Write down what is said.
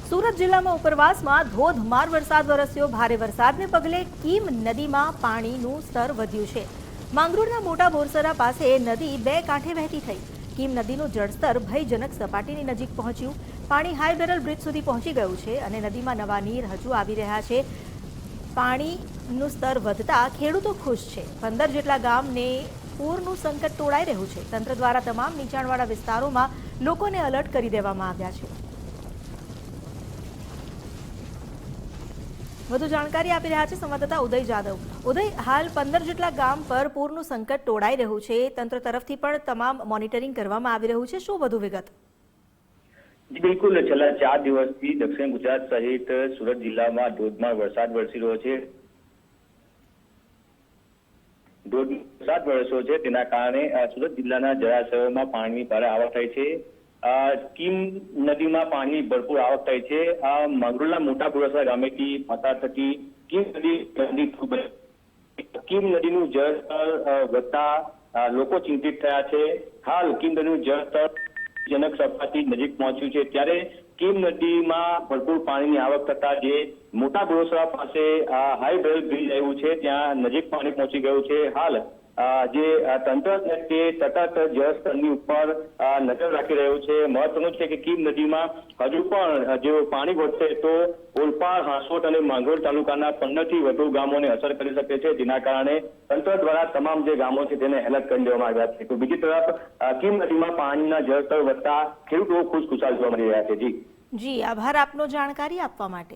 સુરત જિલ્લામાં ઉપરવાસમાં ધોધમાર વરસાદ વરસ્યો। ભારે વરસાદને પગલે કીમ નદીમાં પાણીનું સ્તર વધ્યું છે। માંગરોળના મોટા બોરસરા પાસે નદી બે કાંઠે વહેતી થઈ। કીમ નદીનું જળસ્તર ભયજનક સપાટીની નજીક પહોંચ્યું। પાણી હાઈ બેરલ બ્રિજ સુધી પહોંચી ગયું છે અને નદીમાં નવા નીર હજુ આવી રહ્યા છે। પાણીનું સ્તર વધતા ખેડૂતો ખુશ છે। 15 જેટલા ગામને પૂરનું સંકટ તોડાઈ રહ્યું છે। તંત્ર દ્વારા તમામ નીચાણવાળા વિસ્તારોમાં લોકોને એલર્ટ કરી દેવામાં આવ્યા છે। વધુ જાણકારી આપી રહ્યા છે સંવાદદાતા ઉદય જાદવ। ઉદય, હાલ 15 જેટલા ગામ પર પૂરનું સંકટ તોડાઈ રહ્યું છે। તંત્ર તરફથી પણ તમામ મોનિટરિંગ કરવામાં આવી રહ્યું છે। શું વધુ વિગત? જી બિલકુલ, છેલ્લા 4 દિવસથી દક્ષિણ ગુજરાત સહિત સુરત જિલ્લામાં ધોધમાર વરસાદ વરસી રહ્યો છે। વરસાદ વરસ્યો છે તેના કારણે સુરત જિલ્લાના જળાશયોમાં પાણીની ભારે આવક થઈ છે। કીમ નદીમાં પાણી ભરપૂર આવક થઈ છે। માંગરોળના મોટા બોરસરા ગામેથી પસાર થતી કીમ નદીનું જળસ્તર વધતા લોકો ચિંતિત થયા છે। હાલ કીમ નદીનું જળસ્તર જનક સપાટી નજીક પહોંચ્યું છે, ત્યારે કીમ નદીમાં ભરપૂર પાણીની આવક થતા જે મોટા બોરસરા પાસે હાઈ બેરલ બ્રિજ આવ્યું છે ત્યાં નજીક પાણી પહોંચી ગયું છે। હાલ જે તંત્ર છે તે સતત જળસ્તરની ઉપર નજર રાખી રહ્યું છે। મહત્વનું છે કે કીમ નદીમાં હજુ પણ જો પાણી વધશે તો ઓલપાડ, હાંસોટ અને માંગરોળ તાલુકાના 15 થી વધુ ગામોને અસર કરી શકે છે, જેના કારણે તંત્ર દ્વારા તમામ જે ગામો છે તેને એલર્ટ કરી દેવામાં આવ્યા છે। તો બીજી તરફ કીમ નદીમાં પાણીના જળસ્તર વધતા ખેડૂતો ખુશખુશાલ જોવા મળી રહ્યા છે। જી આભાર આપનો જાણકારી આપવા માટે।